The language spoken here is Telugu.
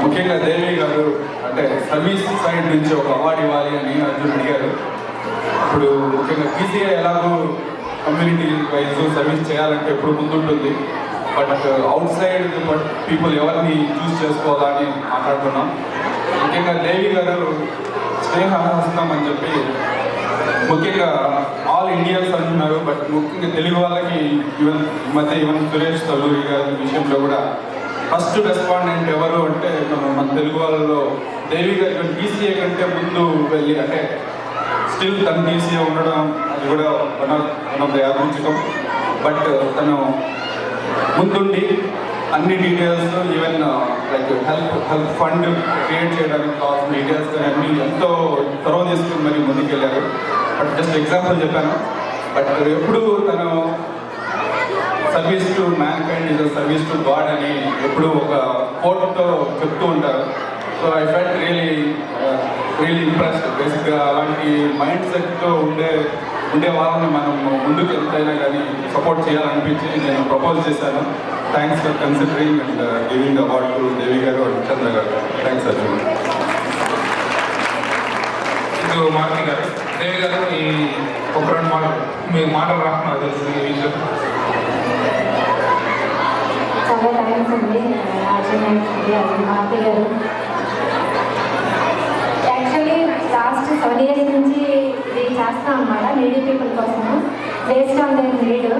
ముఖ్యంగా దేవి గారు అంటే సర్వీస్ సైడ్ నుంచి ఒక అవార్డు ఇవ్వాలి అని అర్జున్ అడిగారు. ఇప్పుడు ముఖ్యంగా పీసీఐ ఎలాగో కమ్యూనిటీ వైజ్ సర్వీస్ చేయాలంటే ఎప్పుడు ముందుంటుంది. బట్ అవుట్ సైడ్ పీపుల్ ఎవరిని చూస్ చేసుకోవాలని మాట్లాడుతున్నాం. ముఖ్యంగా దేవి గారు స్నేహహస్తం అని చెప్పి ముఖ్యంగా ఆల్ ఇండియన్స్ అంటున్నారు. బట్ ముఖ్యంగా తెలుగు వాళ్ళకి ఈవెన్ ఈ మధ్య సురేష్ తల్లూరి గారి విషయంలో కూడా ఫస్ట్ రెస్పాండెంట్ ఎవరు అంటే మన తెలుగు వాళ్ళలో దేవి గారి పీసీఏ కంటే ముందు వెళ్ళి అంటే స్టిల్ తన పీసీఏ ఉండడం అది కూడా వన్ ఆఫ్ ద యాదృచ్ఛికం. బట్ తను ముందుండి అన్ని details even like help fund create చేయడానికి కావాల్సిన డీటెయిల్స్ కానీ అన్ని ఎంతో త్వరగా తీసుకుని మరి ముందుకెళ్ళారు. బట్ జస్ట్ ఎగ్జాంపుల్ చెప్పాను. బట్ ఎప్పుడు తను service to man kind is service to God అని ఎప్పుడు ఒక కోట్తో చెప్తూ ఉంటారు. So I felt really impressed. బేసిక్గా అలాంటి మైండ్ సెట్తో ఉండే వాళ్ళని మనం ముందుకు ఎంతైనా కానీ సపోర్ట్ చేయాలనిపించి నేను ప్రపోజ్ చేశాను. Thanks for considering and giving award to Devi garu and Chandra garu. Thanks Arjun. ఇది మారుతి గారు. దేవి గారు ఈ ఒక రెండు మాటలు మీకు మాటలు రాకున్నా తెలుసు ఈ విషయం. చాలా థ్యాంక్స్ అండి అర్జున్ అండి మారుతి గారు. యాక్చువల్లీ లాస్ట్ 7 years నుంచి ఇది చేస్తాం అన్నమాట నీడీ పీపుల్ కోసం బేస్డ్ ఆన్ ద నీడ్.